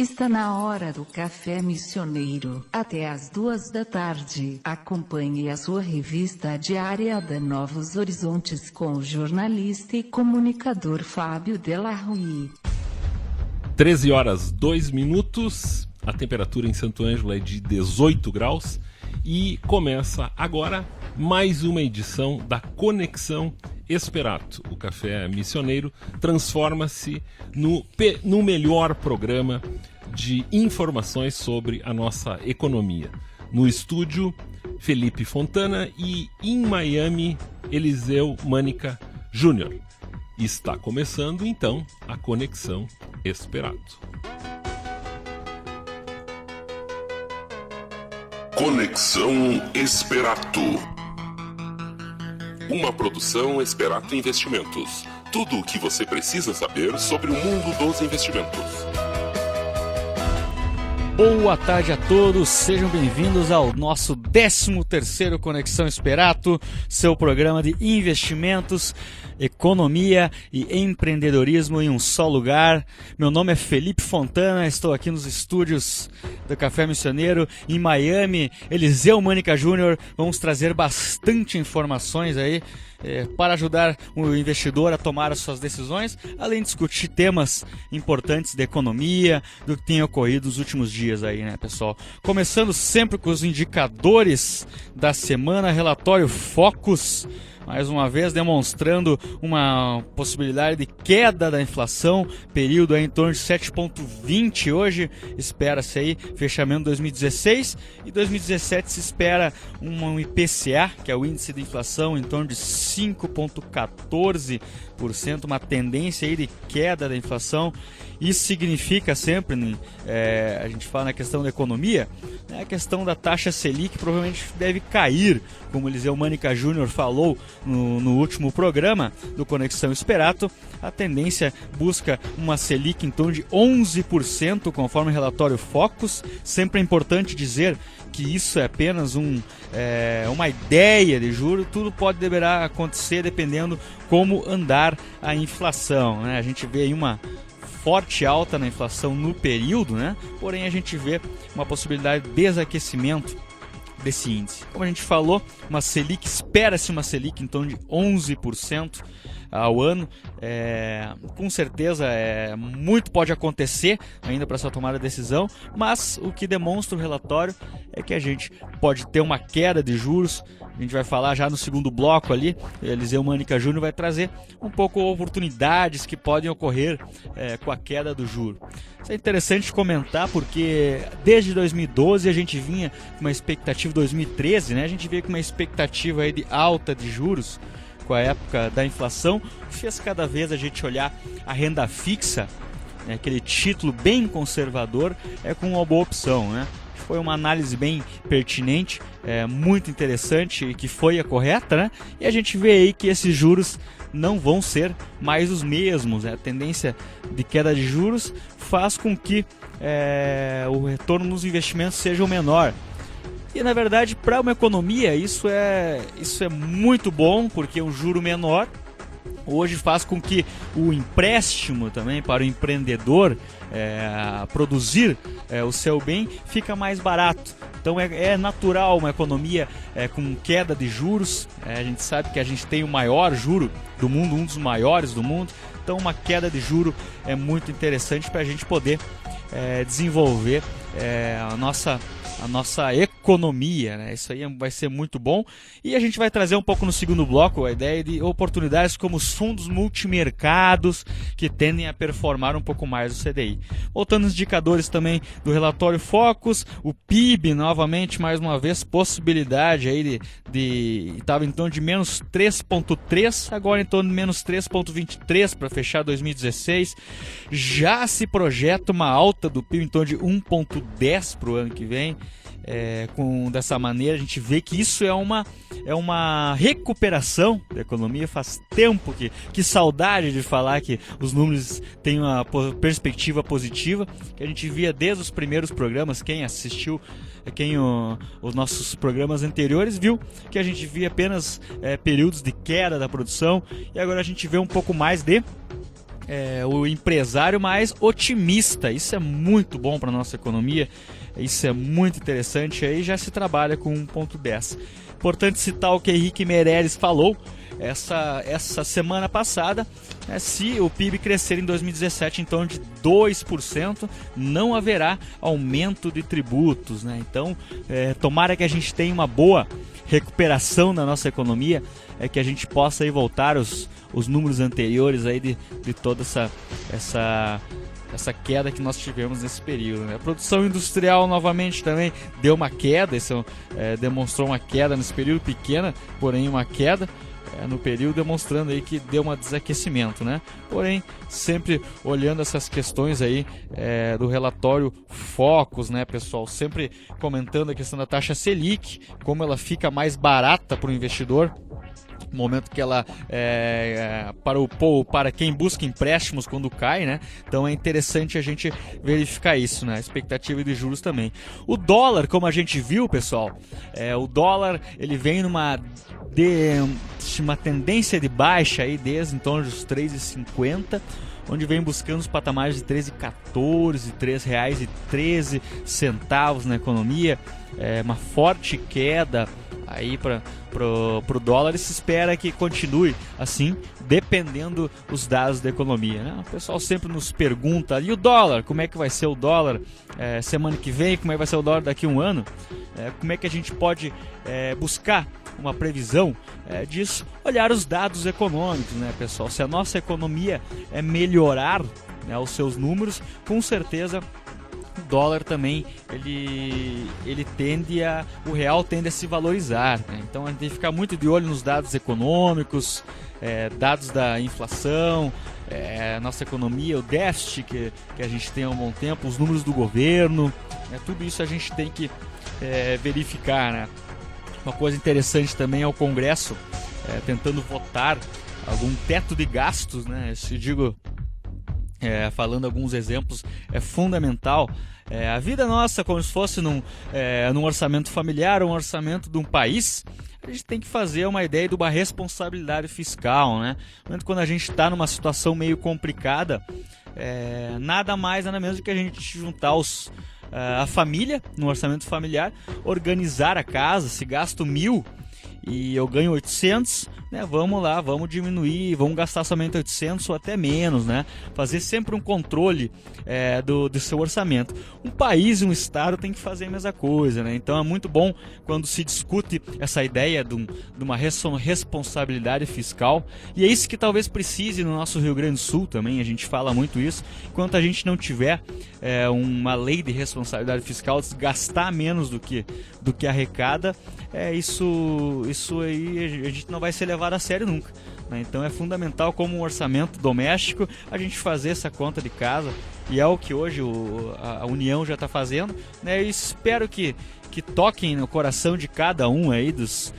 Está na hora do café missioneiro, até às 14h. Acompanhe a sua revista diária da Novos Horizontes com o jornalista e comunicador Fábio Della Rui. 13h02, a temperatura em Santo Ângelo é de 18 graus e começa agora mais uma edição da Conexão Esperato. O Café Missioneiro transforma-se no melhor programa de informações sobre a nossa economia. No estúdio, Felipe Fontana e em Miami, Eliseu Mânica Júnior. Está começando então a Conexão Esperato. Conexão Esperato. Uma produção Esperato Investimentos. Tudo o que você precisa saber sobre o mundo dos investimentos. Boa tarde a todos, sejam bem-vindos ao nosso 13º Conexão Esperato, seu programa de investimentos, economia e empreendedorismo em um só lugar. Meu nome é Felipe Fontana, estou aqui nos estúdios do Café Missioneiro em Miami. Eliseu Mânica Júnior, vamos trazer bastante informações aí para ajudar o investidor a tomar as suas decisões, além de discutir temas importantes da economia, do que tem ocorrido nos últimos dias aí, né, pessoal? Começando sempre com os indicadores da semana, relatório Focus, mais uma vez demonstrando uma possibilidade de queda da inflação, período aí em torno de 7,20 hoje, espera-se aí fechamento de 2016, e 2017 se espera um IPCA, que é o índice de inflação, em torno de 5,14%, uma tendência aí de queda da inflação. Isso significa sempre, a gente fala na questão da economia, né, a questão da taxa Selic provavelmente deve cair, como o Eliseu Mânica Júnior falou no último programa do Conexão Esperato. A tendência busca uma Selic em torno de 11%, conforme o relatório Focus. Sempre é importante dizer que isso é apenas uma ideia de juros, tudo deverá acontecer dependendo como andar a inflação, né? A gente vê aí uma forte alta na inflação no período, né? Porém a gente vê uma possibilidade de desaquecimento desse índice. Como a gente falou, espera-se uma Selic em torno de 11% ao ano. Com certeza muito pode acontecer ainda para essa tomada de decisão, mas o que demonstra o relatório é que a gente pode ter uma queda de juros. A gente vai falar já no segundo bloco ali, Eliseu Mânica Júnior vai trazer um pouco oportunidades que podem ocorrer com a queda do juro. Isso é interessante comentar porque desde 2012 a gente vinha com uma expectativa, 2013, né? A gente veio com uma expectativa aí de alta de juros com a época da inflação, fez cada vez a gente olhar a renda fixa, né, aquele título bem conservador, com uma boa opção, né? Foi uma análise bem pertinente, muito interessante e que foi a correta, né? E a gente vê aí que esses juros não vão ser mais os mesmos, né? A tendência de queda de juros faz com que o retorno nos investimentos seja o menor. E na verdade, para uma economia, isso é muito bom, porque um juro menor hoje faz com que o empréstimo também para o empreendedor produzir o seu bem fica mais barato. Então é natural uma economia com queda de juros. A gente sabe que a gente tem o maior juro do mundo, um dos maiores do mundo. Então uma queda de juro é muito interessante para a gente poder desenvolver a nossa economia, né? Isso aí vai ser muito bom. E a gente vai trazer um pouco no segundo bloco a ideia de oportunidades como os fundos multimercados, que tendem a performar um pouco mais o CDI. Voltando aos indicadores também do relatório Focus, o PIB novamente, mais uma vez, possibilidade aí estava em torno de menos 3,3, agora em torno de menos 3,23 para fechar 2016. Já se projeta uma alta do PIB em torno de 1,10 para o ano que vem. Dessa maneira a gente vê que isso é uma recuperação da economia. Faz tempo que saudade de falar que os números têm uma perspectiva positiva, que a gente via desde os primeiros programas. Quem assistiu os nossos programas anteriores viu que a gente via apenas períodos de queda da produção, e agora a gente vê um pouco mais de o empresário mais otimista. Isso é muito bom para a nossa economia, isso é muito interessante, aí já se trabalha com 1,10. Importante citar o que Henrique Meirelles falou essa semana passada, se o PIB crescer em 2017 em torno de 2%, não haverá aumento de tributos, né? Então, tomara que a gente tenha uma boa recuperação na nossa economia, que a gente possa aí voltar os números anteriores aí de toda essa queda que nós tivemos nesse período, né? A produção industrial novamente também deu uma queda, isso demonstrou uma queda nesse período, pequena, porém uma queda no período, demonstrando aí que deu um desaquecimento, né? Porém, sempre olhando essas questões aí do relatório Focus, né, pessoal? Sempre comentando a questão da taxa Selic, como ela fica mais barata para o investidor, no momento que ela para quem busca empréstimos quando cai, né? Então é interessante a gente verificar isso, né? A expectativa de juros também. O dólar, como a gente viu, pessoal, o dólar ele vem numa tendência de baixa aí desde em torno dos 3,50, onde vem buscando os patamares de 3,14, R$ 3,13 na economia, uma forte queda aí para o dólar, e se espera que continue assim, dependendo dos dados da economia, né? O pessoal sempre nos pergunta, e o dólar, como é que vai ser o dólar semana que vem, como é que vai ser o dólar daqui a um ano? Como é que a gente pode buscar uma previsão disso? Olhar os dados econômicos, né, pessoal? Se a nossa economia melhorar, né, os seus números, com certeza o dólar também o real tende a se valorizar, né? Então a gente tem que ficar muito de olho nos dados econômicos, dados da inflação, nossa economia, o déficit que a gente tem há um bom tempo, os números do governo, tudo isso a gente tem que verificar, né? Uma coisa interessante também é o Congresso tentando votar algum teto de gastos, né? Se digo, falando alguns exemplos, é fundamental. A vida nossa, como se fosse num orçamento familiar, um orçamento de um país, a gente tem que fazer uma ideia de uma responsabilidade fiscal, né? Quando a gente está numa situação meio complicada, nada mais, nada menos do que a gente juntar a família, no orçamento familiar, organizar a casa. Se gasto 1.000 e eu ganho 800, né, vamos lá, vamos diminuir, vamos gastar somente 800 ou até menos, né? Fazer sempre um controle do seu orçamento. Um país e um estado tem que fazer a mesma coisa, né? Então é muito bom quando se discute essa ideia de uma responsabilidade fiscal, e é isso que talvez precise no nosso Rio Grande do Sul também, a gente fala muito isso. Enquanto a gente não tiver uma lei de responsabilidade fiscal, gastar menos do que arrecada, isso aí a gente não vai ser levado a sério nunca, né? Então é fundamental, como um orçamento doméstico, a gente fazer essa conta de casa, e é o que hoje a União já está fazendo, né? E espero que toquem no coração de cada um aí dos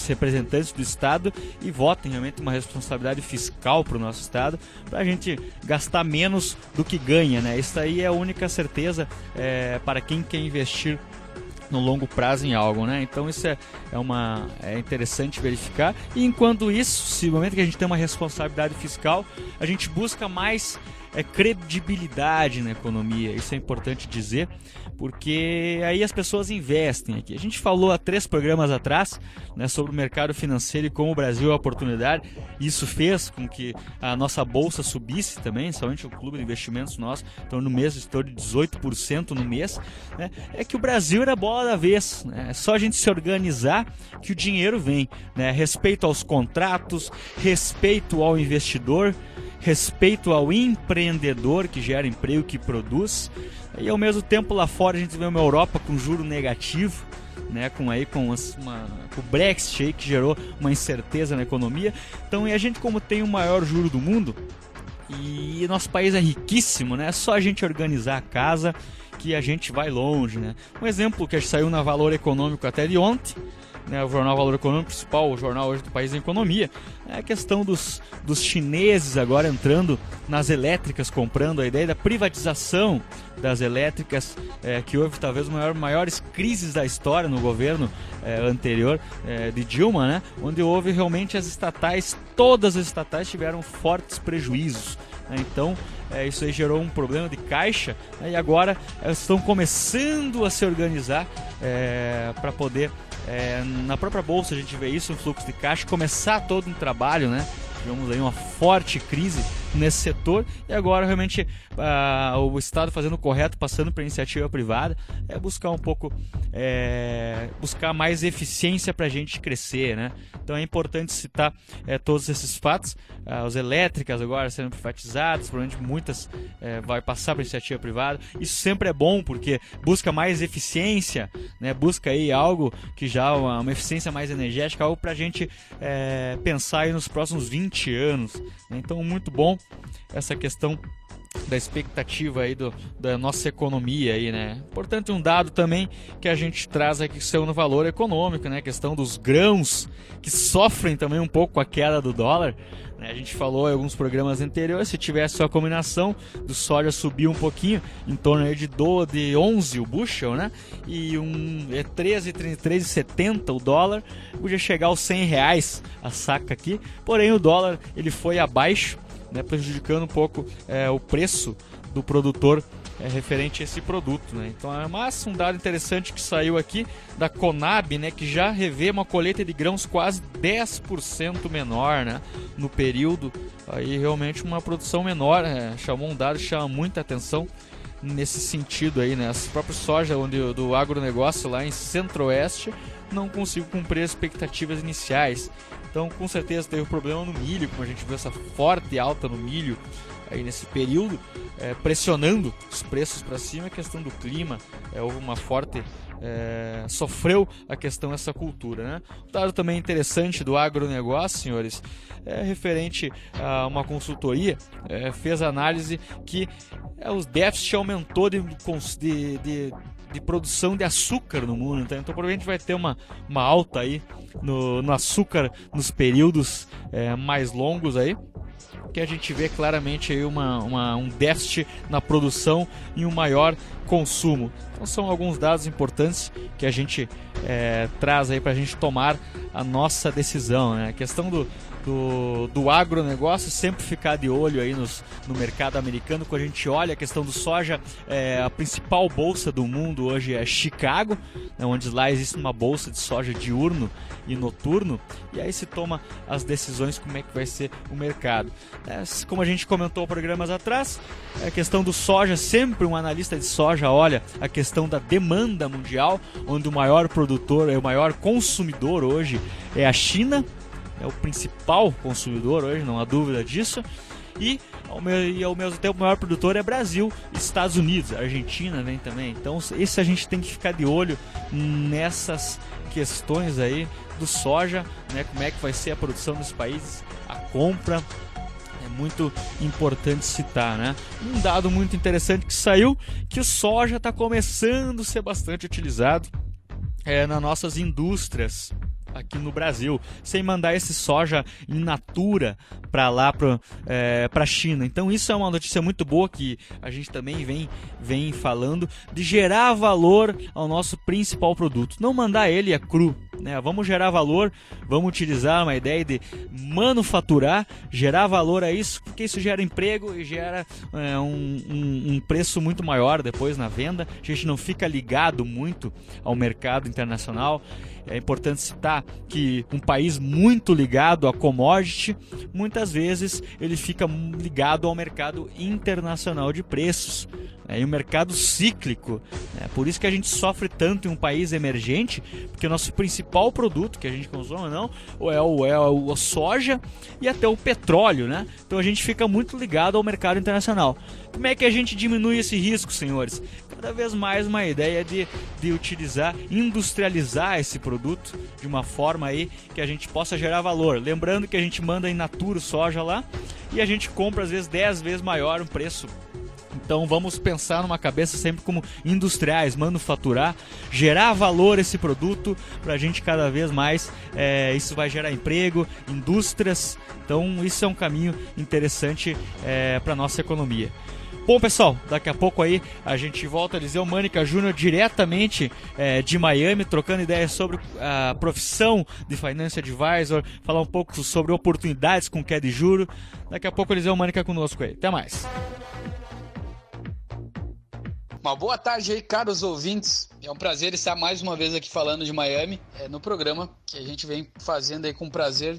representantes do Estado e votem realmente uma responsabilidade fiscal para o nosso Estado, para a gente gastar menos do que ganha, né? Isso aí é a única certeza para quem quer investir no longo prazo em algo, né? Então isso é interessante verificar. E enquanto isso, se no momento que a gente tem uma responsabilidade fiscal, a gente busca mais credibilidade na economia. Isso é importante dizer, porque aí as pessoas investem aqui. A gente falou há 3 programas atrás, né, sobre o mercado financeiro e como o Brasil é uma oportunidade. Isso fez com que a nossa bolsa subisse também, somente o clube de investimentos nosso, então no mês estou de 18% no mês, né? É que o Brasil era a bola da vez, né? É só a gente se organizar que o dinheiro vem, né? Respeito aos contratos, respeito ao investidor, respeito ao empreendedor que gera emprego, que produz. E ao mesmo tempo lá fora a gente vê uma Europa com juro negativo, né, com o Brexit aí, que gerou uma incerteza na economia. Então, e a gente, como tem o maior juro do mundo, e nosso país é riquíssimo, né, é só a gente organizar a casa que a gente vai longe, né? Um exemplo que saiu na Valor Econômico até de ontem, né, o jornal Valor Econômico, principal, o jornal hoje do país em economia, é a questão dos chineses agora entrando nas elétricas, comprando a ideia da privatização das elétricas, que houve talvez uma maiores crises da história no governo anterior de Dilma, né, onde houve realmente as estatais, todas as estatais tiveram fortes prejuízos. Então, isso aí gerou um problema de caixa, né, e agora elas estão começando a se organizar para poder, na própria bolsa a gente vê isso, um fluxo de caixa, começar todo um trabalho, né? Tivemos aí uma forte crise nesse setor e agora realmente o Estado fazendo o correto, passando para a iniciativa privada, buscar um pouco, buscar mais eficiência para a gente crescer, né? Então é importante citar todos esses fatos, as elétricas agora sendo privatizadas, provavelmente muitas vai passar para a iniciativa privada, isso sempre é bom porque busca mais eficiência, né? Busca aí algo que já uma eficiência mais energética, algo para a gente pensar aí nos próximos 20 anos, né? Então muito bom essa questão da expectativa aí da nossa economia aí, né? Portanto, um dado também que a gente traz aqui que saiu no Valor Econômico, né? A questão dos grãos que sofrem também um pouco com a queda do dólar, né? A gente falou em alguns programas anteriores, se tivesse só a combinação do soja subir um pouquinho, em torno aí de 11 o bushel, né? E 13,70 o dólar, podia chegar aos R$100 a saca aqui, porém o dólar ele foi abaixo, né, prejudicando um pouco o preço do produtor referente a esse produto, né? Então é mais um dado interessante que saiu aqui da Conab, né, que já revê uma colheita de grãos quase 10% menor, né, no período, aí realmente uma produção menor, chamou um dado que chama muita atenção nesse sentido aí, né? As próprias soja do agronegócio lá em Centro-Oeste não conseguiu cumprir as expectativas iniciais. Então, com certeza, teve um problema no milho, como a gente viu essa forte alta no milho aí nesse período, pressionando os preços para cima. A questão do clima, houve uma forte... sofreu a questão dessa cultura, né? Um dado também interessante do agronegócio, senhores, referente a uma consultoria, fez análise que os déficits aumentou de produção de açúcar no mundo, então provavelmente vai ter uma alta aí no açúcar nos períodos mais longos aí, que a gente vê claramente aí um déficit na produção e um maior consumo. Então são alguns dados importantes que a gente traz aí para a gente tomar a nossa decisão, né? A questão do agronegócio, sempre ficar de olho aí no mercado americano. Quando a gente olha a questão do soja, a principal bolsa do mundo hoje é Chicago, né, onde lá existe uma bolsa de soja diurno e noturno, e aí se toma as decisões como é que vai ser o mercado. Como a gente comentou programas atrás, a questão do soja, sempre um analista de soja olha a questão da demanda mundial, onde o maior produtor, o maior consumidor hoje é a China, é o principal consumidor hoje, não há dúvida disso. E ao mesmo tempo o maior produtor é Brasil, Estados Unidos, Argentina vem também. Então esse a gente tem que ficar de olho nessas questões aí do soja, né? Como é que vai ser a produção dos países, a compra. É muito importante citar, né? Um dado muito interessante que saiu, que o soja está começando a ser bastante utilizado nas nossas indústrias aqui no Brasil, sem mandar esse soja in natura para lá, para a China. Então isso é uma notícia muito boa que a gente também vem falando, de gerar valor ao nosso principal produto, não mandar ele cru, né? Vamos gerar valor, vamos utilizar uma ideia de manufaturar, gerar valor a isso, porque isso gera emprego e gera um preço muito maior depois na venda. A gente não fica ligado muito ao mercado internacional. É importante citar que um país muito ligado a commodity, muitas vezes ele fica ligado ao mercado internacional de preços, e o mercado cíclico. Por isso que a gente sofre tanto em um país emergente, porque o nosso principal produto que a gente consome é o soja e até o petróleo, né? Então a gente fica muito ligado ao mercado internacional. Como é que a gente diminui esse risco, senhores? Cada vez mais uma ideia de utilizar, industrializar esse produto de uma forma aí que a gente possa gerar valor. Lembrando que a gente manda in natura o soja lá e a gente compra às vezes 10 vezes maior um preço Então vamos pensar numa cabeça sempre como industriais, manufaturar, gerar valor esse produto para a gente cada vez mais, isso vai gerar emprego, indústrias, então isso é um caminho interessante para a nossa economia. Bom, pessoal, daqui a pouco aí a gente volta a Eliseu Mânica Júnior diretamente de Miami, trocando ideias sobre a profissão de Financial Advisor, falar um pouco sobre oportunidades com queda de juro. Daqui a pouco Eliseu Mânica conosco aí. Até mais. Uma boa tarde aí, caros ouvintes. É um prazer estar mais uma vez aqui falando de Miami, no programa que a gente vem fazendo aí com prazer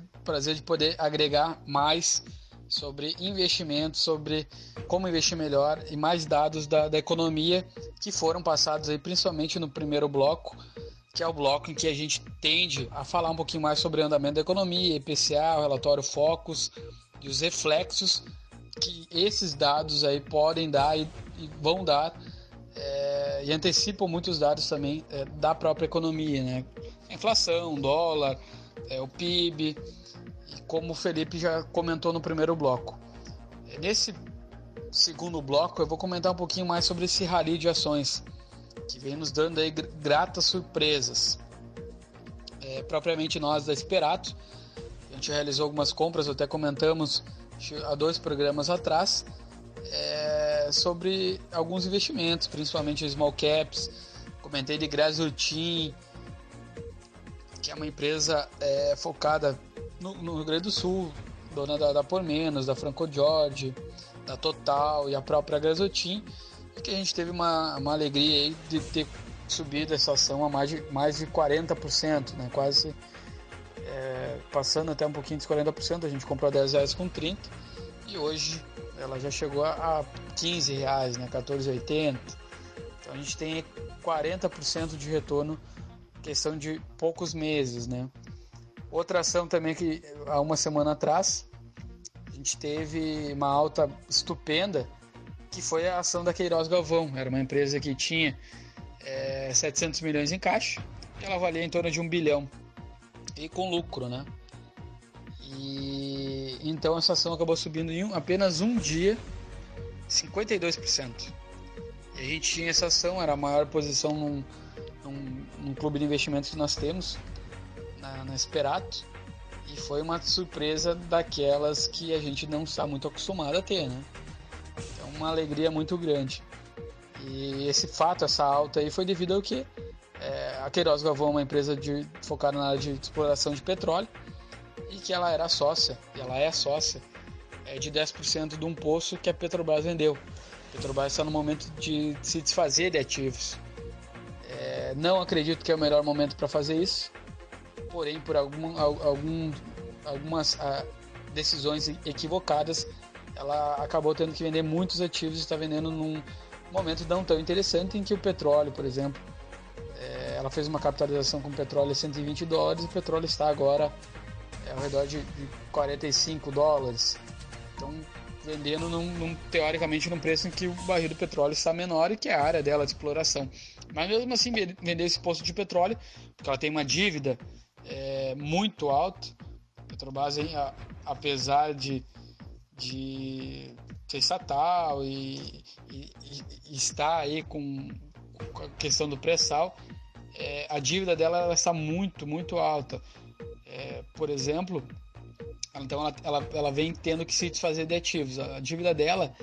de poder agregar mais sobre investimentos, sobre como investir melhor e mais dados da economia que foram passados aí principalmente no primeiro bloco, que é o bloco em que a gente tende a falar um pouquinho mais sobre o andamento da economia, IPCA, o relatório Focus e os reflexos que esses dados aí podem dar e vão dar, e antecipam muitos dados também da própria economia, né? A inflação, dólar, o PIB, e como o Felipe já comentou no primeiro bloco. Nesse segundo bloco eu vou comentar um pouquinho mais sobre esse rally de ações que vem nos dando aí gratas surpresas. Propriamente nós da Esperato, a gente realizou algumas compras, até comentamos há 2 programas atrás, sobre alguns investimentos, principalmente small caps. Comentei de Graziotin, que é uma empresa focada no Rio Grande do Sul, dona da Por Menos, da Franco Jorge, da Total e a própria Graziotin, que a gente teve uma alegria aí de ter subido essa ação a mais de 40%, né? Quase passando até um pouquinho dos 40%. A gente comprou a R$10,30 e hoje ela já chegou a R$15, né? R$14,80. Então a gente tem 40% de retorno em questão de poucos meses, né? Outra ação também que há uma semana atrás a gente teve uma alta estupenda, que foi a ação da Queiroz Galvão. Era uma empresa que tinha 700 milhões em caixa e ela valia em torno de 1 bilhão e com lucro, né? E então essa ação acabou subindo em apenas um dia 52%. E a gente tinha essa ação, era a maior posição num clube de investimentos que nós temos na Esperato, e foi uma surpresa daquelas que a gente não está muito acostumado a ter, né? Então uma alegria muito grande. E esse fato, essa alta aí, foi devido ao que a Queiroz Galvão é uma empresa focada na área de exploração de petróleo, e que ela era sócia, e ela é sócia de 10% de um poço que a Petrobras vendeu. A Petrobras está no momento de se desfazer de ativos. Não acredito que é o melhor momento para fazer isso, porém por algumas decisões equivocadas ela acabou tendo que vender muitos ativos e está vendendo num momento não tão interessante, em que o petróleo, por exemplo, ela fez uma capitalização com o petróleo a $120 e o petróleo está agora ao redor de $45. Então vendendo teoricamente num preço em que o barril do petróleo está menor e que é a área dela de exploração. Mas mesmo assim vender esse poço de petróleo, porque ela tem uma dívida muito alta. A Petrobras, apesar de ser estatal e estar aí com a questão do pré-sal, a dívida dela ela está muito, muito alta. Por exemplo, então ela vem tendo que se desfazer de ativos. A dívida dela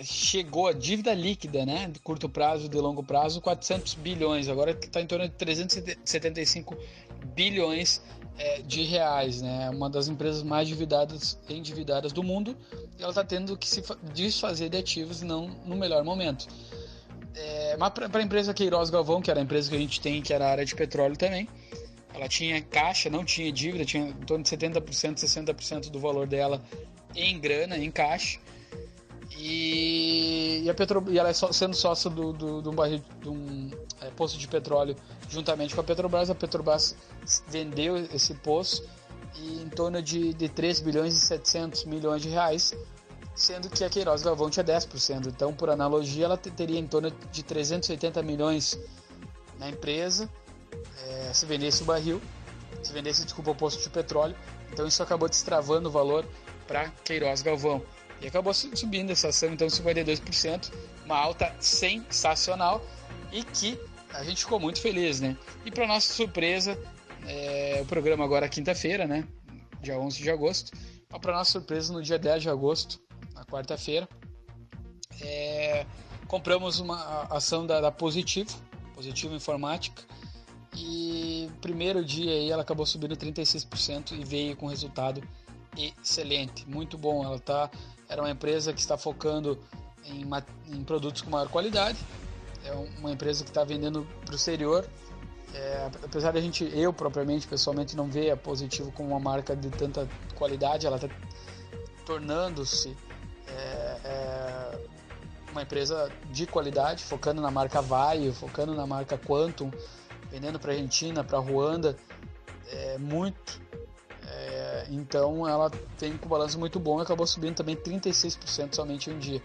chegou, a dívida líquida, né, de curto prazo e de longo prazo, 400 bilhões, agora está em torno de 375 bilhões de reais, né? Uma das empresas mais endividadas do mundo, e ela está tendo que se desfazer de ativos não no melhor momento. Mas para a empresa Queiroz Galvão, que era a empresa que a gente tem, que era a área de petróleo também, ela tinha caixa, não tinha dívida, tinha em torno de 70%, 60% do valor dela em grana, em caixa. E ela é sendo sócia de um poço de petróleo juntamente com a Petrobras vendeu esse poço em torno de 3 bilhões e 700 milhões de reais, sendo que a Queiroz Galvão tinha 10%. Então, por analogia, ela teria em torno de 380 milhões na empresa, se vendesse o barril, o poço de petróleo. Então isso acabou destravando o valor para Queiroz Galvão. E acabou subindo essa ação, então 52%, uma alta sensacional e que a gente ficou muito feliz, né? E para nossa surpresa, o programa agora é quinta-feira, né? Dia 11 de agosto. Mas para nossa surpresa, no dia 10 de agosto, na quarta-feira, compramos uma ação da Positivo Informática, e primeiro dia aí ela acabou subindo 36% e veio com resultado excelente, muito bom. Era uma empresa que está focando em produtos com maior qualidade, é uma empresa que está vendendo para o exterior. Apesar de eu propriamente, pessoalmente, não ver a Positivo como uma marca de tanta qualidade, ela está tornando-se uma empresa de qualidade, focando na marca Vaio, focando na marca Quantum, vendendo para a Argentina, para a Ruanda, então ela tem um balanço muito bom e acabou subindo também 36% somente em um dia.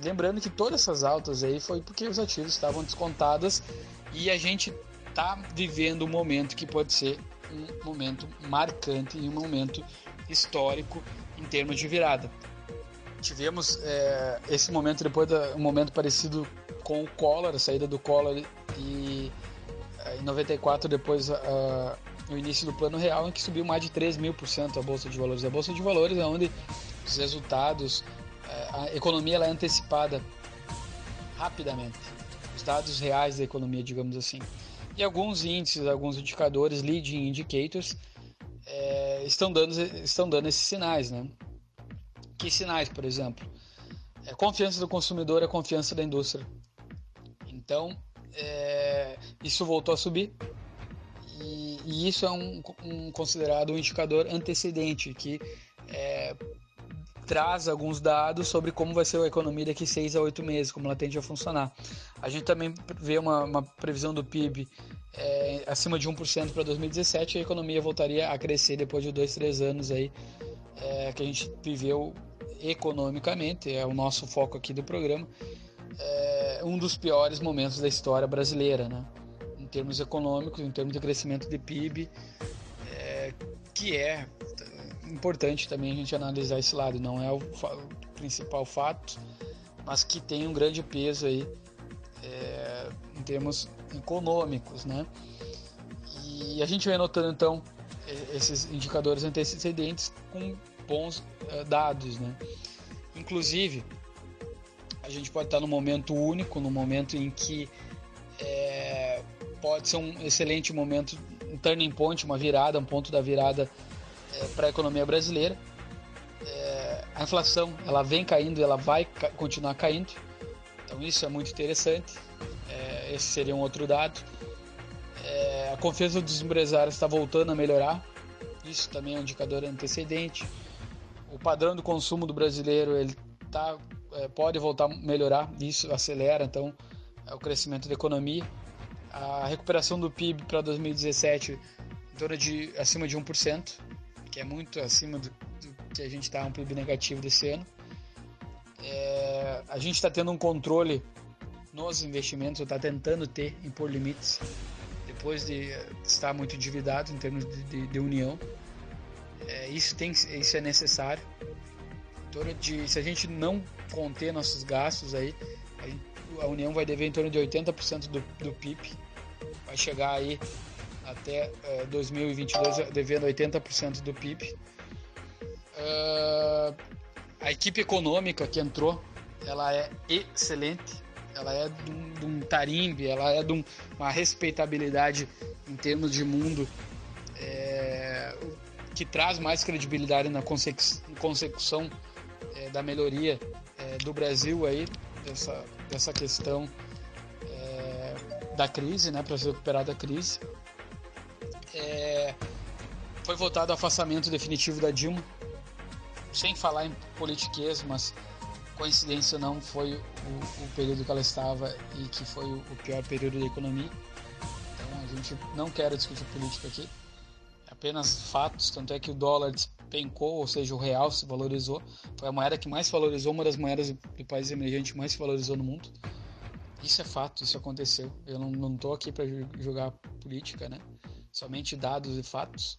Lembrando que todas essas altas aí foi porque os ativos estavam descontados e a gente está vivendo um momento que pode ser um momento marcante e um momento histórico em termos de virada. Tivemos esse momento depois um momento parecido com o Collor, a saída do Collor, e em 94 depois o início do Plano Real, em que subiu mais de 3.000% a Bolsa de Valores. A Bolsa de Valores é onde os resultados, a economia ela é antecipada rapidamente, os dados reais da economia, digamos assim. E alguns índices, alguns indicadores, leading indicators, estão dando esses sinais, né? Que sinais, por exemplo? Confiança do consumidor, a confiança da indústria. Então, isso voltou a subir, e isso é considerado um indicador antecedente, que traz alguns dados sobre como vai ser a economia daqui 6 a 8 meses, como ela tende a funcionar. A gente também vê uma previsão do PIB acima de 1% para 2017, e a economia voltaria a crescer depois de 2-3 anos aí, que a gente viveu economicamente, é o nosso foco aqui do programa, um dos piores momentos da história brasileira, né? Em termos econômicos, em termos de crescimento de PIB, que é importante também a gente analisar esse lado. Não é o principal fato, mas que tem um grande peso aí em termos econômicos, né? E a gente vem notando então esses indicadores antecedentes com bons dados, né? Inclusive, a gente pode estar num momento único, num momento em que pode ser um excelente momento, um turning point, uma virada, um ponto da virada para a economia brasileira. A inflação ela vem caindo, ela vai continuar caindo, então isso é muito interessante. Esse seria um outro dado. A confiança dos empresários está voltando a melhorar, isso também é um indicador antecedente. O padrão do consumo do brasileiro ele pode voltar a melhorar, isso acelera então o crescimento da economia. A recuperação do PIB para 2017 em torno de acima de 1%, que é muito acima do que a gente está, um PIB negativo desse ano. A gente está tendo um controle nos investimentos, está tentando impor limites depois de estar muito endividado em termos de união. Isso é necessário. Se a gente não conter nossos gastos aí, a União vai dever em torno de 80% do PIB, vai chegar aí até 2022 devendo 80% do PIB. A equipe econômica que entrou, ela é excelente, ela é de um tarimbe, ela é de uma respeitabilidade em termos de mundo, que traz mais credibilidade na consecução da melhoria do Brasil aí, dessa questão da crise, né, para se recuperar da crise. Foi votado o afastamento definitivo da Dilma, sem falar em politiquês, mas coincidência não foi o período que ela estava e que foi o pior período da economia. Então a gente não quer discutir política aqui, apenas fatos. Tanto é que o dólar despencou, ou seja, o real se valorizou, foi a moeda que mais se valorizou, uma das moedas do país emergente mais se valorizou no mundo. Isso é fato, isso aconteceu. Eu não estou aqui para julgar política, né? Somente dados e fatos.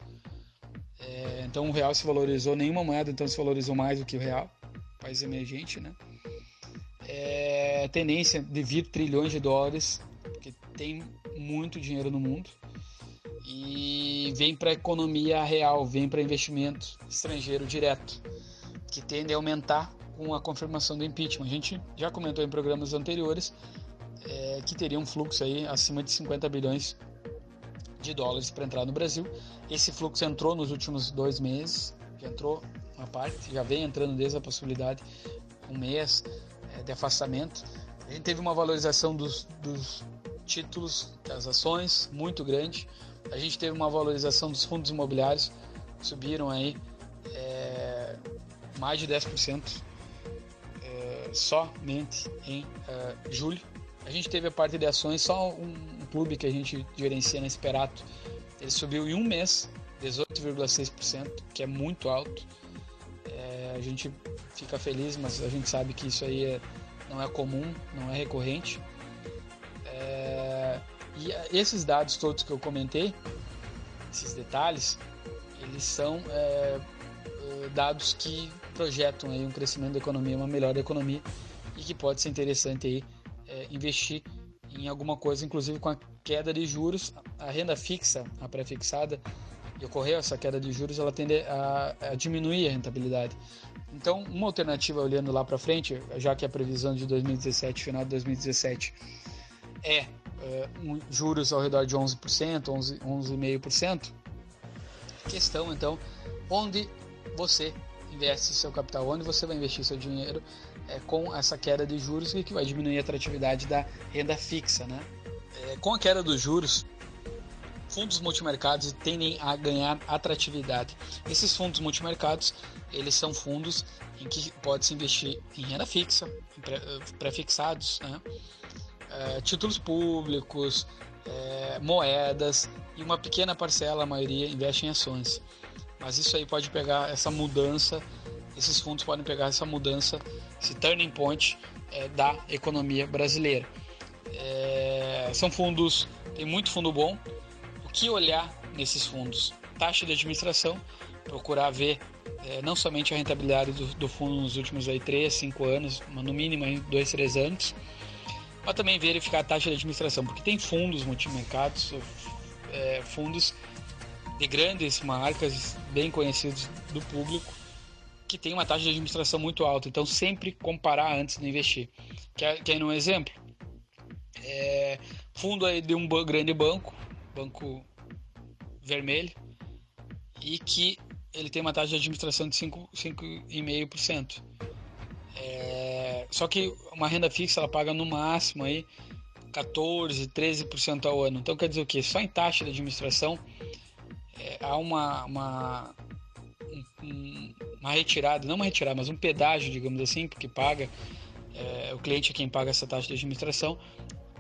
Então o real se valorizou, nenhuma moeda então se valorizou mais do que o real, país emergente, né? Tendência de vir trilhões de dólares, porque tem muito dinheiro no mundo, e vem para a economia real, vem para investimento estrangeiro direto, que tende a aumentar com a confirmação do impeachment. A gente já comentou em programas anteriores que teria um fluxo aí acima de 50 bilhões de dólares para entrar no Brasil. Esse fluxo entrou nos últimos 2 meses, já entrou uma parte, já vem entrando desde a possibilidade, um mês de afastamento. A gente teve uma valorização dos títulos, das ações, muito grande. A gente teve uma valorização dos fundos imobiliários, subiram aí mais de 10% somente em julho. A gente teve a parte de ações, só um clube que a gente gerencia na Esperato, ele subiu em um mês 18,6%, que é muito alto. A gente fica feliz, mas a gente sabe que isso aí não é comum, não é recorrente. E esses dados todos que eu comentei, esses detalhes, eles são dados que projetam aí um crescimento da economia, uma melhora da economia, e que pode ser interessante aí investir em alguma coisa, inclusive com a queda de juros. A renda fixa, a pré-fixada, e ocorreu essa queda de juros, ela tende a diminuir a rentabilidade. Então, uma alternativa olhando lá para frente, já que a previsão de 2017, final de 2017, juros ao redor de 11%, 11,5%. Questão, então, onde você investe seu capital, onde você vai investir seu dinheiro com essa queda de juros, que vai diminuir a atratividade da renda fixa, né? Com a queda dos juros, fundos multimercados tendem a ganhar atratividade. Esses fundos multimercados, eles são fundos em que pode-se investir em renda fixa, em pré-fixados, né? Títulos públicos, moedas, e uma pequena parcela, a maioria, investe em ações. Mas isso aí pode pegar essa mudança, esses fundos podem pegar essa mudança, esse turning point da economia brasileira. São fundos, tem muito fundo bom. O que olhar nesses fundos? Taxa de administração, procurar ver não somente a rentabilidade do fundo nos últimos 3, 5 anos, mas no mínimo 2, 3 anos, mas também verificar a taxa de administração, porque tem fundos multimercados, fundos de grandes marcas, bem conhecidos do público, que tem uma taxa de administração muito alta. Então sempre comparar antes de investir. Quer um exemplo? Fundo aí de um grande banco vermelho, e que ele tem uma taxa de administração de 5,5%. Só que uma renda fixa ela paga no máximo aí 14, 13% ao ano. Então quer dizer o quê? Só em taxa de administração há uma retirada, não uma retirada, mas um pedágio, digamos assim, porque paga, o cliente é quem paga essa taxa de administração,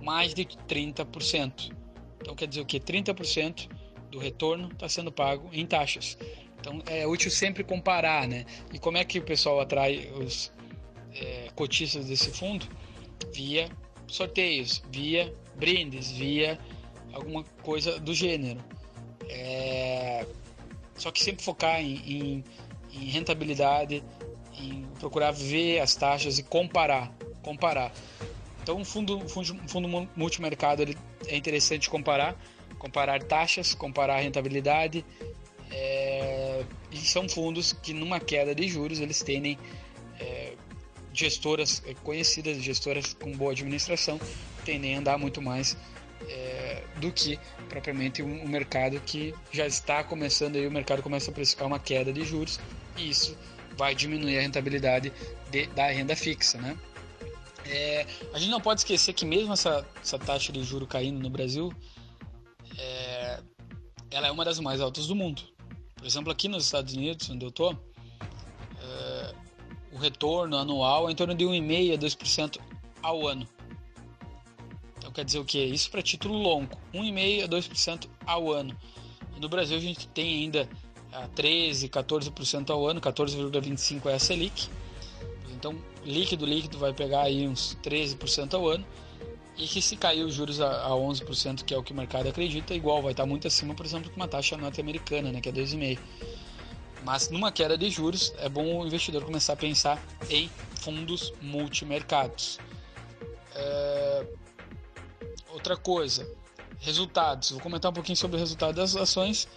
mais de 30%. Então quer dizer o quê? 30% do retorno está sendo pago em taxas. Então é útil sempre comparar, né? E como é que o pessoal atrai os cotistas desse fundo? Via sorteios, via brindes, via alguma coisa do gênero. Só que sempre focar em rentabilidade, em procurar ver as taxas e comparar. Então um fundo multimercado, ele é interessante comparar taxas, comparar rentabilidade, e são fundos que numa queda de juros eles tendem gestoras conhecidas, gestoras com boa administração, tendem a andar muito mais do que propriamente um mercado que já está começando, aí o mercado começa a precificar uma queda de juros, e isso vai diminuir a rentabilidade da renda fixa, né? A gente não pode esquecer que mesmo essa taxa de juro caindo no Brasil, ela é uma das mais altas do mundo. Por exemplo, aqui nos Estados Unidos, onde eu estou, o retorno anual é em torno de 1,5% a 2% ao ano. Então quer dizer o quê? Isso para título longo, 1,5% a 2% ao ano. E no Brasil a gente tem ainda 13%, 14% ao ano, 14,25% é a Selic. Então líquido vai pegar aí uns 13% ao ano, e que se cair os juros a 11%, que é o que o mercado acredita, igual vai estar muito acima, por exemplo, de uma taxa norte-americana, né, que é 2,5%. Mas numa queda de juros, é bom o investidor começar a pensar em fundos multimercados. Outra coisa, resultados. Vou comentar um pouquinho sobre o resultado das ações.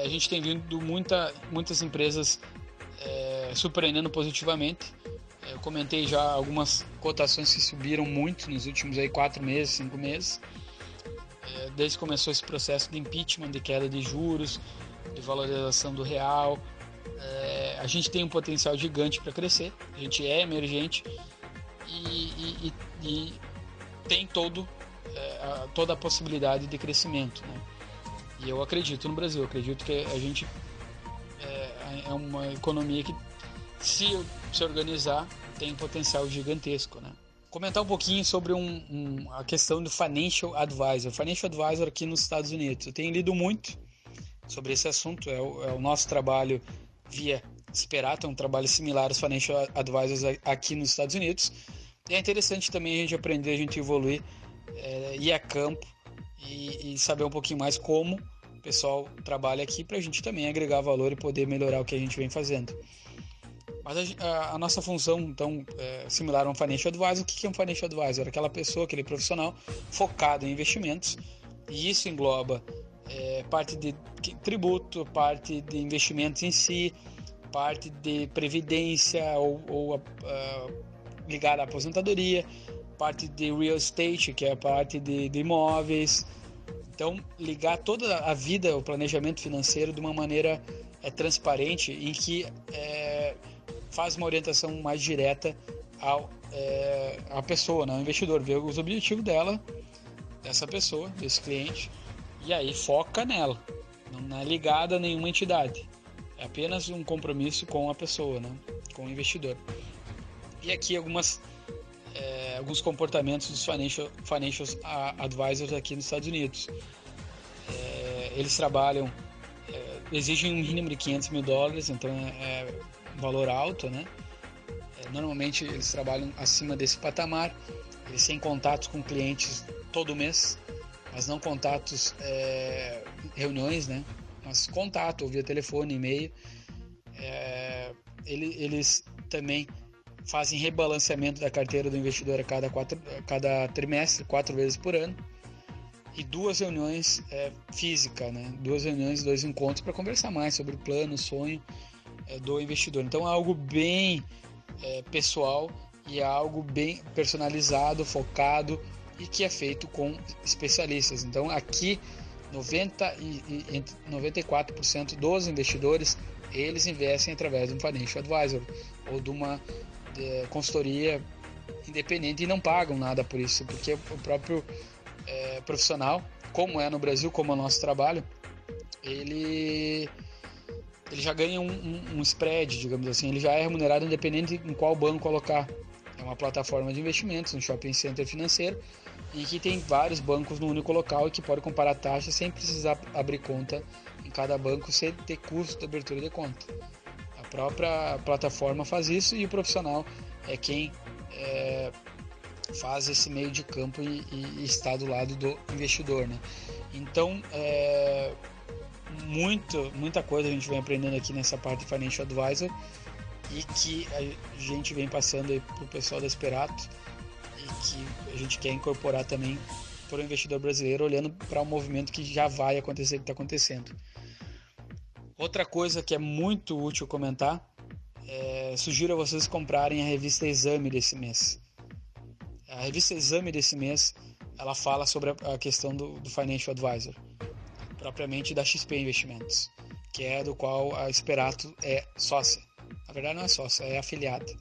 A gente tem vindo muitas empresas surpreendendo positivamente. Eu comentei já algumas cotações que subiram muito nos últimos 4 meses, 5 meses. Desde que começou esse processo de impeachment, de queda de juros, de valorização do real. A gente tem um potencial gigante para crescer. A gente é emergente e tem toda a possibilidade de crescimento, né? E eu acredito no Brasil. Eu acredito que a gente é uma economia que, se organizar, tem um potencial gigantesco, né? Comentar um pouquinho sobre a questão do Financial Advisor. Financial Advisor aqui nos Estados Unidos. Eu tenho lido muito sobre esse assunto. É o nosso trabalho via Sperato, é um trabalho similar aos Financial Advisors aqui nos Estados Unidos. E é interessante também a gente aprender, a gente evoluir, ir a campo e saber um pouquinho mais como o pessoal trabalha aqui, para a gente também agregar valor e poder melhorar o que a gente vem fazendo. Mas a nossa função, então, é similar a um Financial Advisor. O que é um Financial Advisor? Aquela pessoa, aquele profissional focado em investimentos, e isso engloba parte de tributo, parte de investimentos em si, parte de previdência ou ligada à aposentadoria, parte de real estate, que é a parte de imóveis. Então, ligar toda a vida, o planejamento financeiro, de uma maneira transparente, em que faz uma orientação mais direta à pessoa, né? Ao investidor, ver os objetivos dessa pessoa, desse cliente, e aí foca nela. Não é ligada a nenhuma entidade, é apenas um compromisso com a pessoa, né? Com o investidor. E aqui alguns comportamentos dos Financial Advisors aqui nos Estados Unidos. Eles trabalham, exigem um mínimo de $500 mil, então é um valor alto, né? Normalmente eles trabalham acima desse patamar. Eles têm contatos com clientes todo mês, mas não contatos, reuniões, né? Mas contato via telefone, e-mail. Eles também fazem rebalanceamento da carteira do investidor a cada trimestre, 4 vezes por ano, e 2 reuniões físicas, né? 2 reuniões, 2 encontros para conversar mais sobre o plano, o sonho do investidor. Então é algo bem pessoal e é algo bem personalizado, focado, e que é feito com especialistas. Então aqui 94% dos investidores, eles investem através de um Financial Advisor ou de uma consultoria independente, e não pagam nada por isso, porque o próprio profissional, como é no Brasil, como é o nosso trabalho, ele já ganha um spread, digamos assim. Ele já é remunerado independente em qual banco colocar. É uma plataforma de investimentos, um shopping center financeiro, e que tem vários bancos no único local, e que pode comparar taxas sem precisar abrir conta em cada banco, sem ter custo de abertura de conta. A própria plataforma faz isso, e o profissional é quem faz esse meio de campo e está do lado do investidor, né? Então, muita coisa a gente vem aprendendo aqui nessa parte de Financial Advisor, e que a gente vem passando aí para o pessoal da Sperato, e que a gente quer incorporar também para o investidor brasileiro, olhando para um movimento que já vai acontecer, que está acontecendo. Outra coisa que é muito útil comentar, sugiro a vocês comprarem a revista Exame desse mês. A revista Exame desse mês, ela fala sobre a questão do Financial Advisor, propriamente da XP Investimentos, que é do qual a Sperato é sócia. Na verdade não é sócia, é afiliada.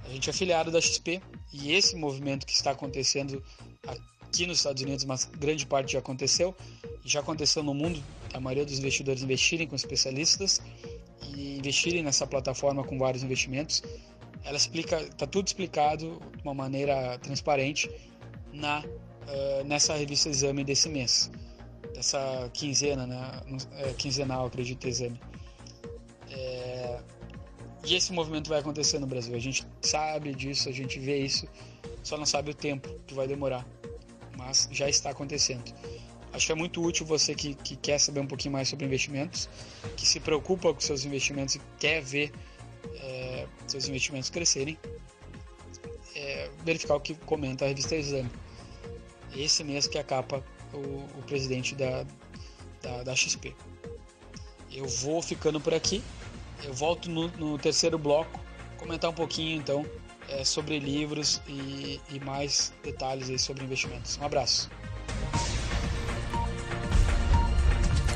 A gente é afiliado da XP, e esse movimento que está acontecendo aqui nos Estados Unidos, mas grande parte já aconteceu no mundo, a maioria dos investidores investirem com especialistas e investirem nessa plataforma com vários investimentos. Ela está tudo explicado de uma maneira transparente nessa revista Exame desse mês, dessa quinzena, né? Quinzenal, acredito, Exame. E esse movimento vai acontecer no Brasil. A gente sabe disso, a gente vê isso, só não sabe o tempo que vai demorar, mas já está acontecendo. Acho que é muito útil você que quer saber um pouquinho mais sobre investimentos, que se preocupa com seus investimentos e quer ver seus investimentos crescerem, verificar o que comenta a revista Exame. Esse mês que acapa o presidente da XP. Eu vou ficando por aqui. Eu volto no terceiro bloco, comentar um pouquinho então sobre livros e mais detalhes aí sobre investimentos. Um abraço.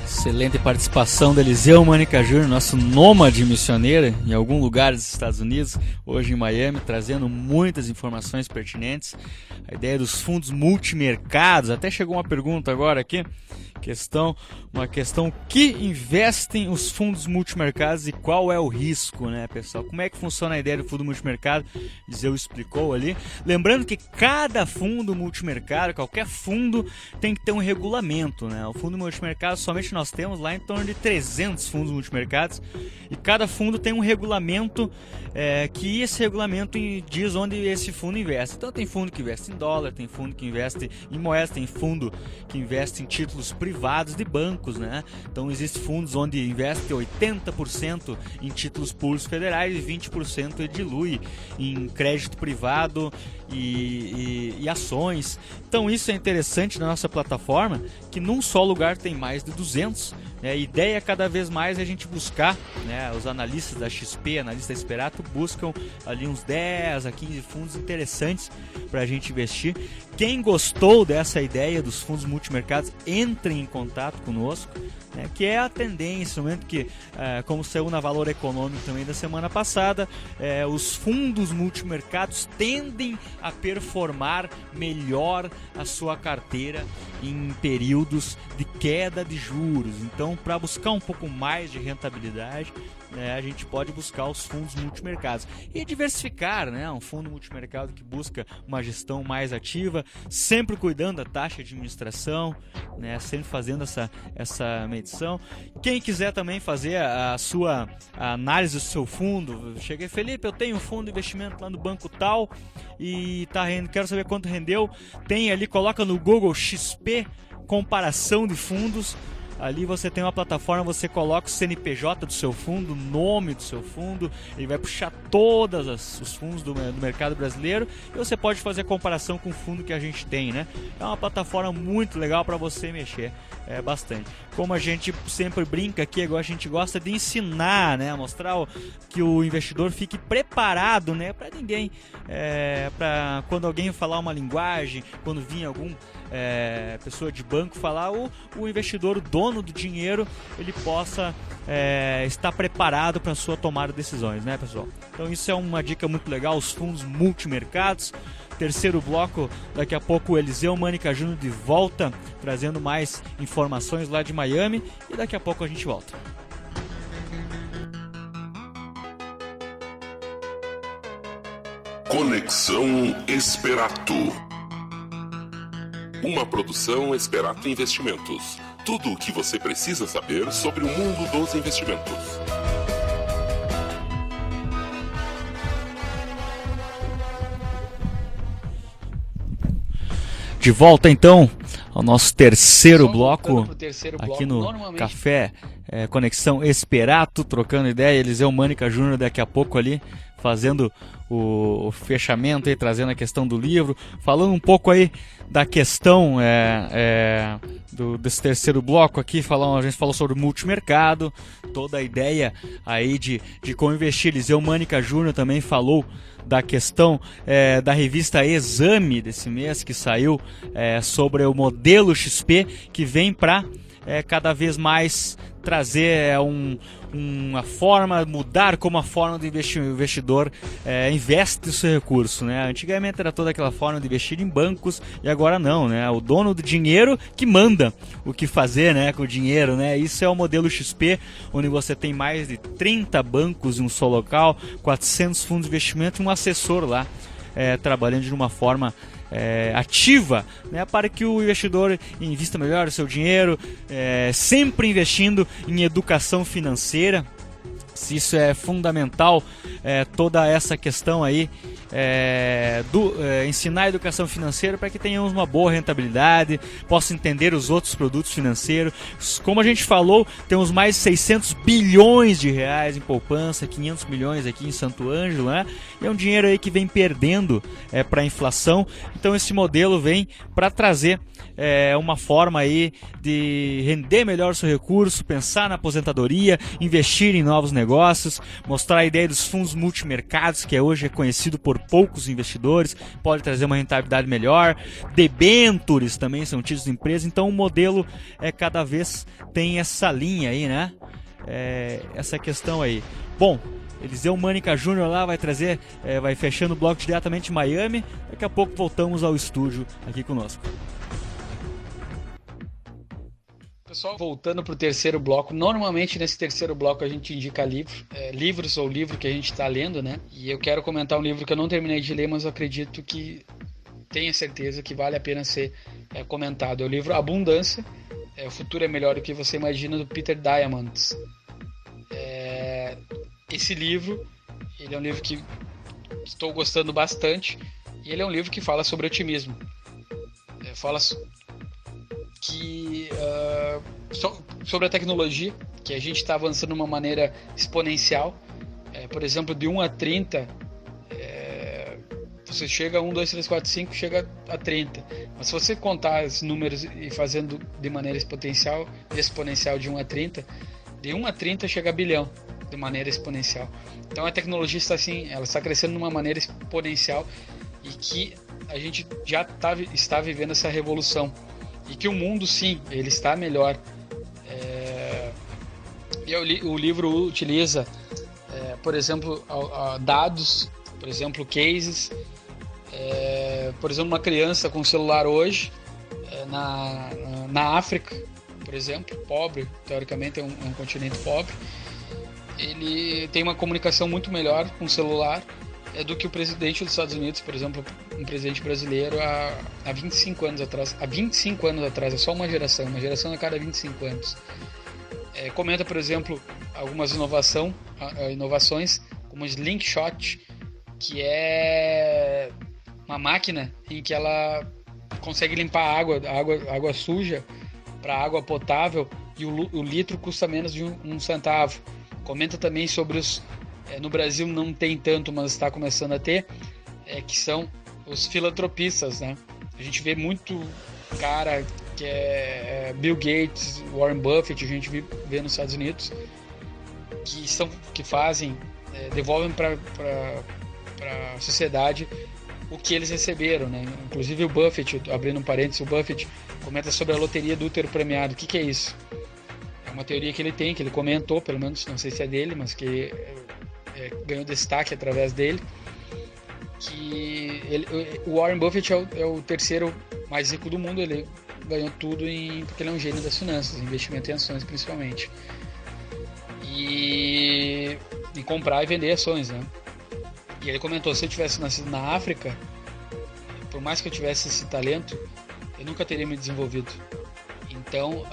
Excelente participação do Eliseu Mânica Júnior, nosso nômade missioneiro em algum lugar dos Estados Unidos, hoje em Miami, trazendo muitas informações pertinentes. A ideia dos fundos multimercados, até chegou uma pergunta agora aqui, uma questão que investem os fundos multimercados e qual é o risco, né, pessoal? Como é que funciona a ideia do fundo multimercado? Eliseu explicou ali. Lembrando que cada fundo multimercado, qualquer fundo, tem que ter um regulamento, né? O fundo multimercado, somente nós temos lá em torno de 300 fundos multimercados e cada fundo tem um regulamento que esse regulamento diz onde esse fundo investe. Então tem fundo que investe em dólar, tem fundo que investe em moedas, tem fundo que investe em títulos privados de bancos, né? Então existem fundos onde investe 80% em títulos públicos federais e 20% dilui em crédito privado e ações. Então isso é interessante na nossa plataforma, que num só lugar tem mais de 200. A ideia cada vez mais é a gente buscar, né, os analistas da XP, analistas da Esperato, buscam ali uns 10 a 15 fundos interessantes para a gente investir. Quem gostou dessa ideia dos fundos multimercados, entre em contato conosco, né, que é a tendência, no momento que, como saiu na Valor Econômico também da semana passada, os fundos multimercados tendem a performar melhor a sua carteira em períodos de queda de juros. Então, para buscar um pouco mais de rentabilidade, a gente pode buscar os fundos multimercados e diversificar, né? Um fundo multimercado que busca uma gestão mais ativa, sempre cuidando da taxa de administração, né? Sempre fazendo essa medição. Quem quiser também fazer a análise do seu fundo, cheguei, Felipe, eu tenho um fundo de investimento lá no banco tal e quero saber quanto rendeu. Tem ali, coloca no Google XP comparação de fundos. Ali você tem uma plataforma, você coloca o CNPJ do seu fundo, o nome do seu fundo, ele vai puxar todos os fundos do mercado brasileiro e você pode fazer comparação com o fundo que a gente tem, né? É uma plataforma muito legal para você mexer bastante. Como a gente sempre brinca aqui, a gente gosta de ensinar, né? Mostrar que o investidor fique preparado, né? Para ninguém, para quando alguém falar uma linguagem, quando vir algum pessoa de banco falar, o investidor, o dono do dinheiro, ele possa estar preparado para a sua tomada de decisões, né, pessoal? Então isso é uma dica muito legal, os fundos multimercados. Terceiro bloco, daqui a pouco o Eliseu Mânica Júnior de volta, trazendo mais informações lá de Miami, e daqui a pouco a gente volta. Conexão Esperato. Uma produção Esperato Investimentos. Tudo o que você precisa saber sobre o mundo dos investimentos. De volta então ao nosso terceiro bloco, aqui no Café Conexão Esperato, trocando ideia. Eliseu Mânica Júnior daqui a pouco ali, fazendo o fechamento aí, trazendo a questão do livro, falando um pouco aí da questão desse terceiro bloco aqui, a gente falou sobre o multimercado, toda a ideia aí de como investir. Eliseu Mânica Júnior também falou da questão da revista Exame desse mês, que saiu sobre o modelo XP, que vem para cada vez mais trazer uma forma, mudar como a forma do investidor investe o seu recurso, né? Antigamente era toda aquela forma de investir em bancos e agora não, né? O dono do dinheiro que manda o que fazer, né, com o dinheiro, né? Isso é o modelo XP, onde você tem mais de 30 bancos em um só local, 400 fundos de investimento e um assessor lá trabalhando de uma forma ativa, né, para que o investidor invista melhor o seu dinheiro, sempre investindo em educação financeira. se isso é fundamental, toda essa questão aí ensinar a educação financeira para que tenhamos uma boa rentabilidade, possa entender os outros produtos financeiros. Como a gente falou, temos mais de 600 bilhões de reais em poupança, 500 milhões aqui em Santo Ângelo, né? E é um dinheiro aí que vem perdendo para a inflação. Então esse modelo vem para trazer uma forma aí de render melhor o seu recurso, pensar na aposentadoria, investir em novos negócios, mostrar a ideia dos fundos multimercados, que hoje é conhecido por poucos investidores, pode trazer uma rentabilidade melhor. Debentures também são títulos de empresa, então o modelo cada vez tem essa linha aí, né? Essa questão aí. Bom, Eliseu Mânica Júnior lá vai trazer, vai fechando o bloco diretamente de Miami. Daqui a pouco voltamos ao estúdio aqui conosco. Pessoal, voltando para o terceiro bloco, normalmente nesse terceiro bloco a gente indica livros ou livro que a gente está lendo, né? E eu quero comentar um livro que eu não terminei de ler, mas eu acredito que tenha certeza que vale a pena ser comentado. É o livro Abundância, O Futuro é Melhor do que Você Imagina, do Peter Diamandis. Esse livro, ele é um livro que estou gostando bastante, e ele é um livro que fala sobre otimismo. Fala sobre a tecnologia, que a gente está avançando de uma maneira exponencial. Por exemplo, de 1 a 30, você chega a 1, 2, 3, 4, 5, chega a 30. Mas se você contar os números e fazendo de maneira exponencial de 1 a 30, de 1 a 30 chega a bilhão de maneira exponencial. Então a tecnologia está assim, ela está crescendo de uma maneira exponencial, e que a gente já está vivendo essa revolução. E que o mundo, sim, ele está melhor. O livro utiliza, por exemplo, dados, por exemplo, cases. Por exemplo, uma criança com celular hoje, na África, por exemplo, pobre, teoricamente é um continente pobre, ele tem uma comunicação muito melhor com o celular do que o presidente dos Estados Unidos, por exemplo, um presidente brasileiro há 25 anos atrás. Há 25 anos atrás, é só uma geração a cada 25 anos. Comenta, por exemplo, algumas inovações, como o Slingshot, que é uma máquina em que ela consegue limpar água suja para água potável, e o litro custa menos de um centavo. Comenta também sobre no Brasil não tem tanto, mas está começando a ter, que são os filantropistas, né? A gente vê muito cara que é Bill Gates, Warren Buffett, a gente vê nos Estados Unidos, que fazem, devolvem para a sociedade o que eles receberam, né? Inclusive o Buffett, abrindo um parênteses, o Buffett comenta sobre a loteria do útero premiado. O que é isso? É uma teoria que ele tem, que ele comentou, pelo menos, não sei se é dele, mas que ganhou destaque através dele, que o Warren Buffett é o terceiro mais rico do mundo. Ele ganhou tudo porque ele é um gênio das finanças, investimento em ações principalmente, e comprar e vender ações, né? E ele comentou: se eu tivesse nascido na África, por mais que eu tivesse esse talento, eu nunca teria me desenvolvido. Então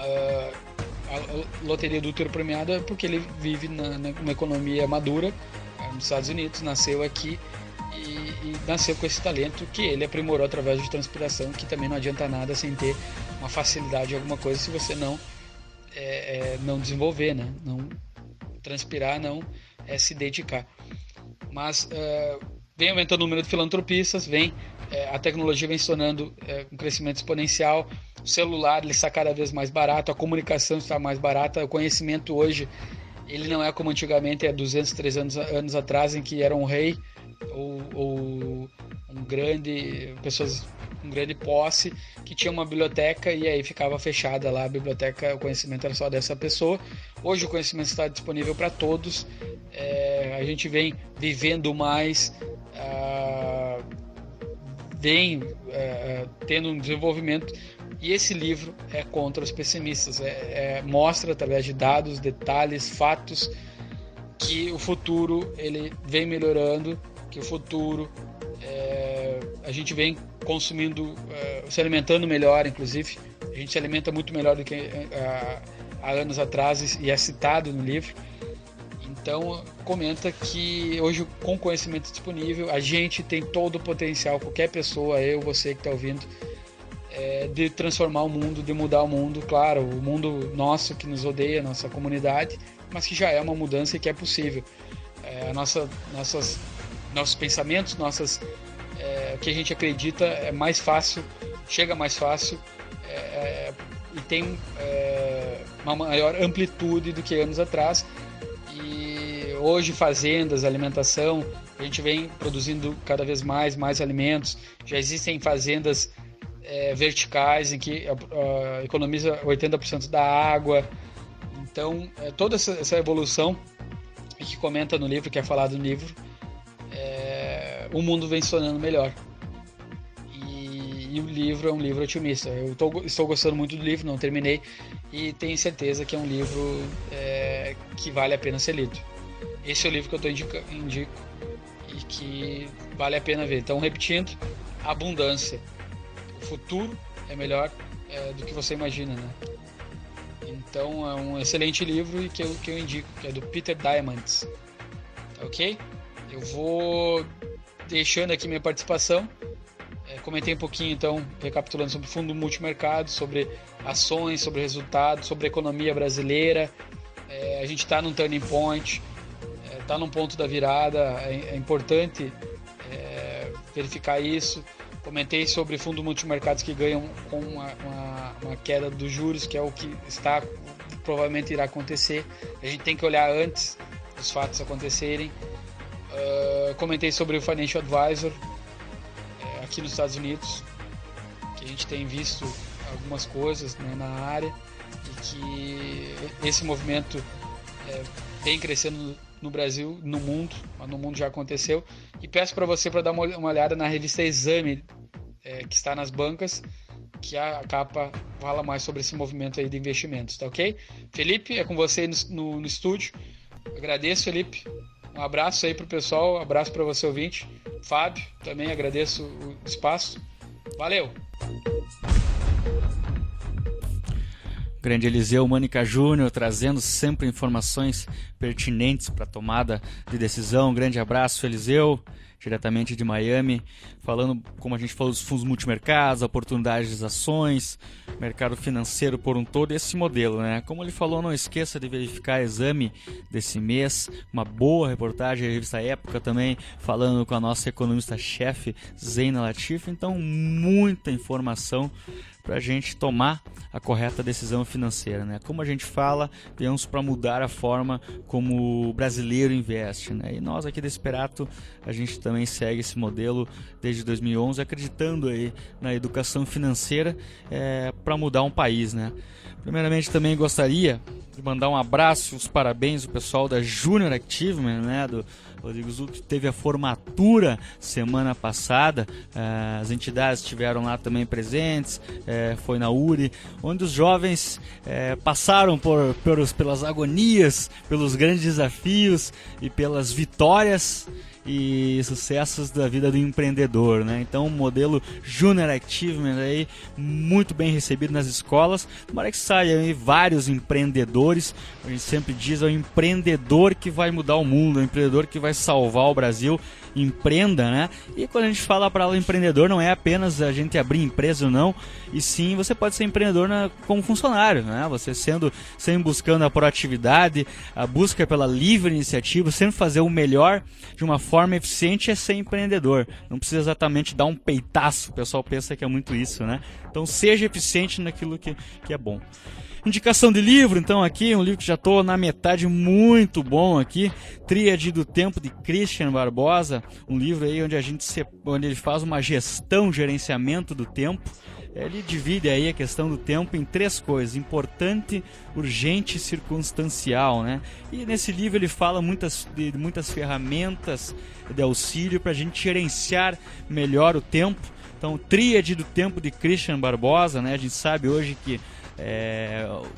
a loteria do útero premiado é porque ele vive numa economia madura nos Estados Unidos, nasceu aqui e nasceu com esse talento que ele aprimorou através de transpiração, que também não adianta nada sem ter uma facilidade em alguma coisa se você não desenvolver, né? Não transpirar, não se dedicar. Mas vem aumentando o número de filantropistas, a tecnologia vem se tornando um crescimento exponencial. O celular ele está cada vez mais barato, a comunicação está mais barata, o conhecimento hoje ele não é como antigamente, há 200, 300 anos atrás, em que era um rei ou pessoas com grande posse que tinha uma biblioteca e aí ficava fechada lá a biblioteca, o conhecimento era só dessa pessoa. Hoje o conhecimento está disponível para todos, a gente vem vivendo mais, tendo um desenvolvimento, e esse livro é contra os pessimistas, mostra através de dados, detalhes, fatos, que o futuro ele vem melhorando, que o futuro a gente vem consumindo, se alimentando melhor. Inclusive a gente se alimenta muito melhor do que há anos atrás, e é citado no livro. Então, comenta que hoje, com conhecimento disponível, a gente tem todo o potencial, qualquer pessoa, eu, você que está ouvindo, de transformar o mundo, de mudar o mundo. Claro, o mundo nosso que nos odeia, nossa comunidade, mas que já é uma mudança e que é possível. Nossos pensamentos, o que a gente acredita é mais fácil, chega mais fácil e tem uma maior amplitude do que anos atrás. E hoje fazendas, alimentação, a gente vem produzindo cada vez mais alimentos. Já existem fazendas verticais em que economiza 80% da água. Então, toda essa evolução que comenta no livro, que é falado no livro, o mundo vem se tornando melhor. E o livro é um livro otimista. Eu estou gostando muito do livro, não terminei, e tenho certeza que é um livro que vale a pena ser lido. Esse é o livro que eu indico e que vale a pena ver. Então, repetindo, Abundância. O futuro é melhor do que você imagina, né? Então, é um excelente livro e que eu indico, que é do Peter Diamandis. Tá ok? Eu vou deixando aqui minha participação. Comentei um pouquinho, então, recapitulando sobre o fundo multimercado, sobre ações, sobre resultados, sobre a economia brasileira. A gente está num turning point, está num ponto da virada, é importante verificar isso. Comentei sobre fundo multimercados que ganham com uma queda dos juros, que é o que provavelmente irá acontecer. A gente tem que olhar antes dos fatos acontecerem. Comentei sobre o Financial Advisor aqui nos Estados Unidos, que a gente tem visto algumas coisas, né, na área, e que esse movimento vem crescendo no Brasil, no mundo, mas no mundo já aconteceu. E peço para você para dar uma olhada na revista Exame, que está nas bancas, que a capa fala mais sobre esse movimento aí de investimentos, tá ok? Felipe, é com você aí no estúdio. Agradeço, Felipe. Um abraço aí pro pessoal, um abraço para você, ouvinte. Fábio, também agradeço o espaço. Valeu! Grande Eliseu Mânica Júnior, trazendo sempre informações pertinentes para a tomada de decisão. Grande abraço, Eliseu, diretamente de Miami, falando, como a gente falou, dos fundos multimercados, oportunidades de ações, mercado financeiro por um todo, esse modelo, né? Como ele falou, não esqueça de verificar Exame desse mês, uma boa reportagem da revista Época também, falando com a nossa economista-chefe, Zeina Latif. Então, muita informação para a gente tomar a correta decisão financeira, né? Como a gente fala, viemos para mudar a forma como o brasileiro investe, né? E nós aqui da Esperato, a gente também segue esse modelo desde 2011, acreditando aí na educação financeira para mudar um país, né? Primeiramente, também gostaria de mandar um abraço, os parabéns ao pessoal da Junior Achievement, né? Do Rodrigo Zuc, que teve a formatura semana passada. As entidades estiveram lá também presentes, foi na URI, onde os jovens passaram pelas agonias, pelos grandes desafios e pelas vitórias e sucessos da vida do empreendedor, né? Então, o modelo Junior Achievement aí, muito bem recebido nas escolas. Tomara que saiam aí vários empreendedores. A gente sempre diz, é o empreendedor que vai mudar o mundo, é o empreendedor que vai salvar o Brasil. Empreenda, né? E quando a gente fala para o empreendedor, não é apenas a gente abrir empresa ou não, e sim você pode ser empreendedor como funcionário, né? Você sempre buscando a proatividade, a busca pela livre iniciativa, sempre fazer o melhor de uma forma eficiente, é ser empreendedor. Não precisa exatamente dar um peitaço, o pessoal pensa que é muito isso, né? Então seja eficiente naquilo que é bom. Indicação de livro, então, aqui, um livro que já estou na metade, muito bom aqui, Tríade do Tempo, de Christian Barbosa, um livro aí onde ele faz uma gerenciamento do tempo. Ele divide aí a questão do tempo em 3 coisas: importante, urgente e circunstancial, né? E nesse livro ele fala de muitas ferramentas de auxílio para a gente gerenciar melhor o tempo. Então, Tríade do Tempo, de Christian Barbosa, né? A gente sabe hoje que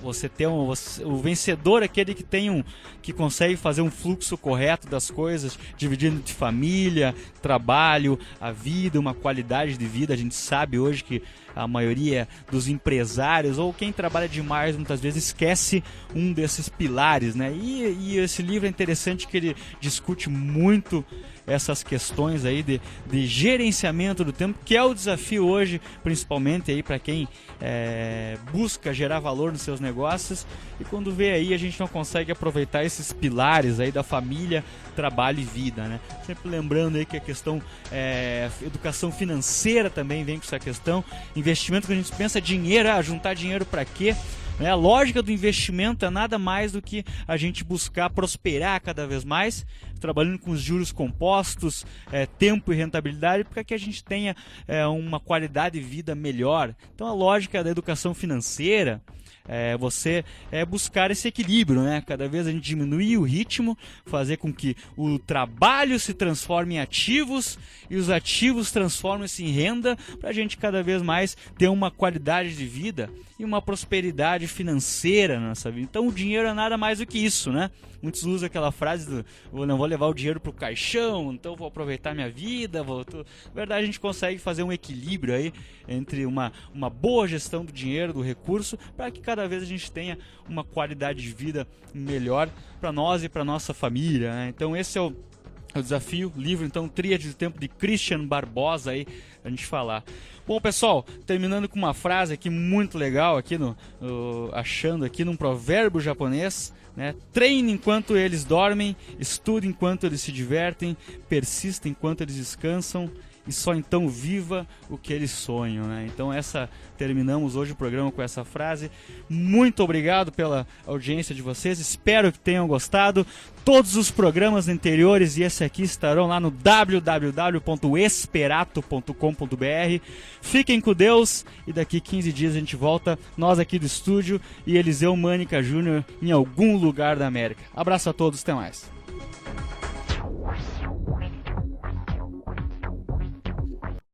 você ter o vencedor é aquele que consegue fazer um fluxo correto das coisas, dividindo entre família, trabalho, a vida, uma qualidade de vida. A gente sabe hoje que a maioria dos empresários ou quem trabalha demais muitas vezes esquece um desses pilares, né? E esse livro é interessante que ele discute muito essas questões aí de gerenciamento do tempo, que é o desafio hoje, principalmente aí para quem busca gerar valor nos seus negócios, e quando vê aí a gente não consegue aproveitar esses pilares aí da família, trabalho e vida, né? Sempre lembrando aí que a questão educação financeira também vem com essa questão, investimento, que a gente pensa dinheiro, juntar dinheiro para quê? A lógica do investimento é nada mais do que a gente buscar prosperar cada vez mais, trabalhando com os juros compostos, tempo e rentabilidade, para que a gente tenha uma qualidade de vida melhor. Então a lógica da educação financeira você buscar esse equilíbrio, né? Cada vez a gente diminuir o ritmo, fazer com que o trabalho se transforme em ativos e os ativos transformem-se em renda, para a gente cada vez mais ter uma qualidade de vida e uma prosperidade financeira na nossa vida. Então o dinheiro é nada mais do que isso, né? Muitos usam aquela frase do não vou levar o dinheiro pro caixão, então vou aproveitar minha vida. Na verdade, a gente consegue fazer um equilíbrio aí entre uma boa gestão do dinheiro, do recurso, para que cada vez a gente tenha uma qualidade de vida melhor para nós e para nossa família, né? Então esse é o desafio, livro então Tríade do Tempo, de Christian Barbosa, aí a gente falar. Bom, pessoal, terminando com uma frase aqui muito legal, aqui achando aqui num provérbio japonês, né? Treine enquanto eles dormem, estude enquanto eles se divertem, persista enquanto eles descansam, e só então viva o que eles sonham, né? Então terminamos hoje o programa com essa frase. Muito obrigado pela audiência de vocês, espero que tenham gostado. Todos os programas anteriores e esse aqui estarão lá no www.esperato.com.br. Fiquem com Deus, e daqui 15 dias a gente volta, nós aqui do estúdio e Eliseu Mânica Júnior em algum lugar da América. Abraço a todos, até mais.